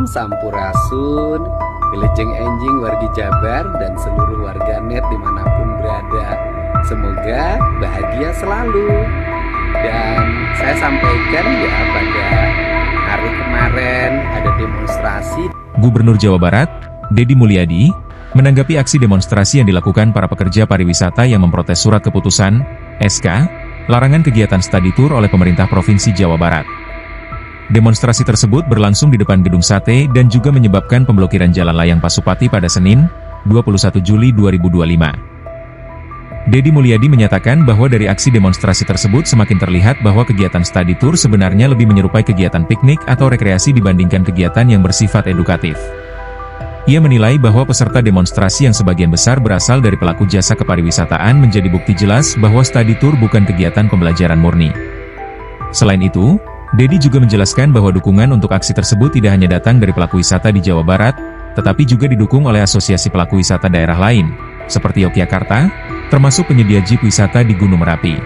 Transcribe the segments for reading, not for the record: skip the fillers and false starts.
Sampurasun, Wilujeng Enjing wargi Jabar dan seluruh warganet dimanapun berada. Semoga bahagia selalu. Dan saya sampaikan ya pada hari kemarin ada demonstrasi. Gubernur Jawa Barat, Deddy Mulyadi, menanggapi aksi demonstrasi yang dilakukan para pekerja pariwisata yang memprotes surat keputusan, SK, larangan kegiatan study tour oleh pemerintah Provinsi Jawa Barat. Demonstrasi tersebut berlangsung di depan Gedung Sate dan juga menyebabkan pemblokiran Jalan Layang Pasupati pada Senin, 21 Juli 2025. Deddy Mulyadi menyatakan bahwa dari aksi demonstrasi tersebut semakin terlihat bahwa kegiatan study tour sebenarnya lebih menyerupai kegiatan piknik atau rekreasi dibandingkan kegiatan yang bersifat edukatif. Ia menilai bahwa peserta demonstrasi yang sebagian besar berasal dari pelaku jasa kepariwisataan menjadi bukti jelas bahwa study tour bukan kegiatan pembelajaran murni. Selain itu, Deddy juga menjelaskan bahwa dukungan untuk aksi tersebut tidak hanya datang dari pelaku wisata di Jawa Barat, tetapi juga didukung oleh asosiasi pelaku wisata daerah lain, seperti Yogyakarta, termasuk penyedia jeep wisata di Gunung Merapi.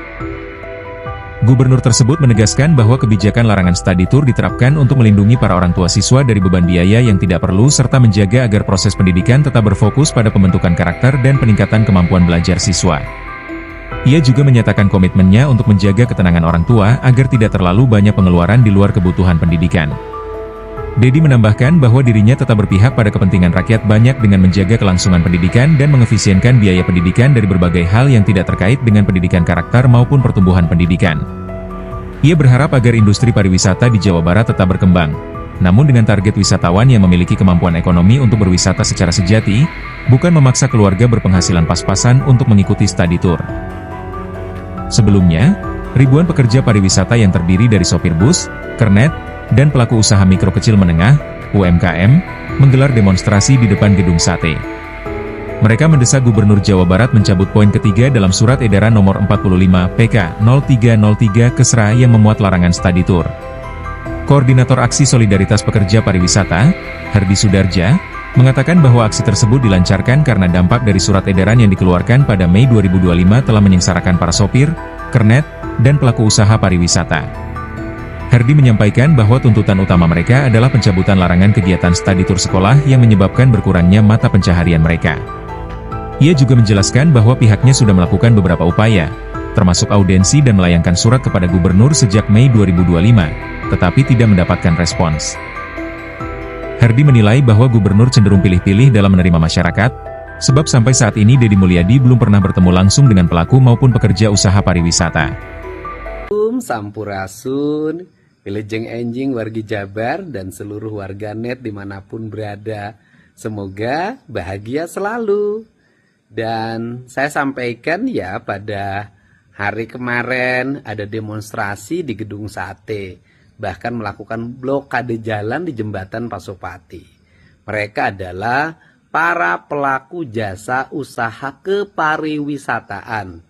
Gubernur tersebut menegaskan bahwa kebijakan larangan study tour diterapkan untuk melindungi para orang tua siswa dari beban biaya yang tidak perlu serta menjaga agar proses pendidikan tetap berfokus pada pembentukan karakter dan peningkatan kemampuan belajar siswa. Ia juga menyatakan komitmennya untuk menjaga ketenangan orang tua agar tidak terlalu banyak pengeluaran di luar kebutuhan pendidikan. Deddy menambahkan bahwa dirinya tetap berpihak pada kepentingan rakyat banyak dengan menjaga kelangsungan pendidikan dan mengefisienkan biaya pendidikan dari berbagai hal yang tidak terkait dengan pendidikan karakter maupun pertumbuhan pendidikan. Ia berharap agar industri pariwisata di Jawa Barat tetap berkembang, namun dengan target wisatawan yang memiliki kemampuan ekonomi untuk berwisata secara sejati, bukan memaksa keluarga berpenghasilan pas-pasan untuk mengikuti study tour. Sebelumnya, ribuan pekerja pariwisata yang terdiri dari sopir bus, kernet, dan pelaku usaha mikro kecil menengah, UMKM, menggelar demonstrasi di depan Gedung Sate. Mereka mendesak Gubernur Jawa Barat mencabut poin ketiga dalam Surat Edaran Nomor 45 PK 0303 Kesra yang memuat larangan study tour. Koordinator Aksi Solidaritas Pekerja Pariwisata, Hardi Sudarja, mengatakan bahwa aksi tersebut dilancarkan karena dampak dari surat edaran yang dikeluarkan pada Mei 2025 telah menyengsarakan para sopir, kernet, dan pelaku usaha pariwisata. Hardi menyampaikan bahwa tuntutan utama mereka adalah pencabutan larangan kegiatan study tour sekolah yang menyebabkan berkurangnya mata pencaharian mereka. Ia juga menjelaskan bahwa pihaknya sudah melakukan beberapa upaya, termasuk audensi dan melayangkan surat kepada gubernur sejak Mei 2025, tetapi tidak mendapatkan respons. Hardi menilai bahwa gubernur cenderung pilih-pilih dalam menerima masyarakat, sebab sampai saat ini Deddy Mulyadi belum pernah bertemu langsung dengan pelaku maupun pekerja usaha pariwisata. Sampurasun, Wilujeng Enjing wargi Jabar dan seluruh warganet dimanapun berada. Semoga bahagia selalu. Dan saya sampaikan ya pada hari kemarin ada demonstrasi di Gedung Sate. Bahkan melakukan blokade jalan di Jembatan Pasupati. Mereka adalah para pelaku jasa usaha kepariwisataan,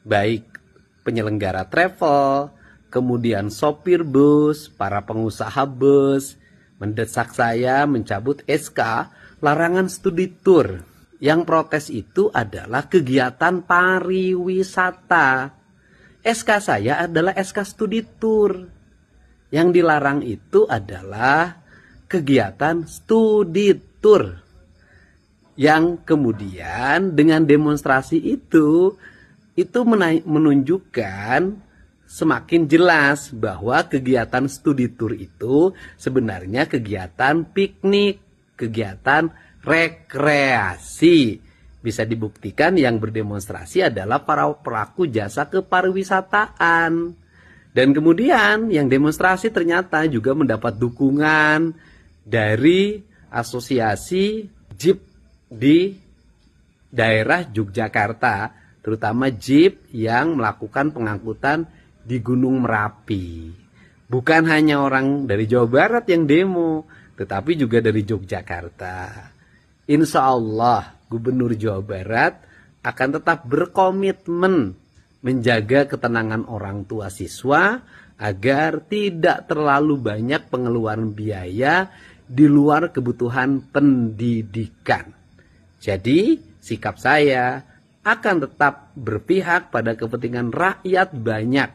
baik penyelenggara travel, kemudian sopir bus, para pengusaha bus, mendesak saya mencabut SK larangan studi tour. Yang protes itu adalah kegiatan pariwisata. SK saya adalah SK studi tour. Yang dilarang itu adalah kegiatan studi tour. Yang kemudian dengan demonstrasi itu menunjukkan semakin jelas bahwa kegiatan studi tour itu sebenarnya kegiatan piknik, kegiatan rekreasi. Bisa dibuktikan yang berdemonstrasi adalah para pelaku jasa kepariwisataan. Dan kemudian yang demonstrasi ternyata juga mendapat dukungan dari asosiasi jeep di daerah Yogyakarta, terutama jeep yang melakukan pengangkutan di Gunung Merapi. Bukan hanya orang dari Jawa Barat yang demo, tetapi juga dari Yogyakarta. Insya Allah Gubernur Jawa Barat akan tetap berkomitmen menjaga ketenangan orang tua siswa agar tidak terlalu banyak pengeluaran biaya di luar kebutuhan pendidikan. Jadi, sikap saya akan tetap berpihak pada kepentingan rakyat banyak,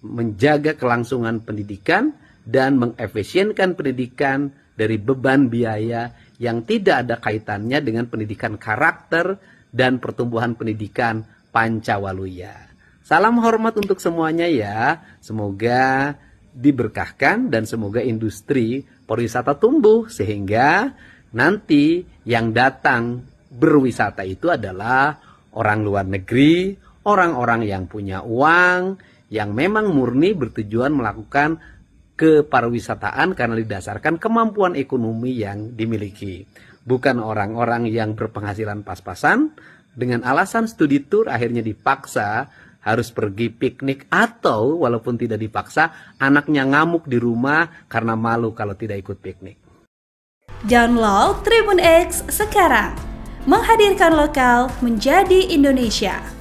menjaga kelangsungan pendidikan dan mengefisienkan pendidikan dari beban biaya yang tidak ada kaitannya dengan pendidikan karakter dan pertumbuhan pendidikan Pancawaluya. Salam hormat untuk semuanya ya. Semoga diberkahkan dan semoga industri pariwisata tumbuh sehingga nanti yang datang berwisata itu adalah orang luar negeri, orang-orang yang punya uang, yang memang murni bertujuan melakukan kepariwisataan karena didasarkan kemampuan ekonomi yang dimiliki. Bukan orang-orang yang berpenghasilan pas-pasan, dengan alasan studi tour akhirnya dipaksa harus pergi piknik atau walaupun tidak dipaksa, anaknya ngamuk di rumah karena malu kalau tidak ikut piknik. Download Tribun X sekarang, menghadirkan lokal menjadi Indonesia.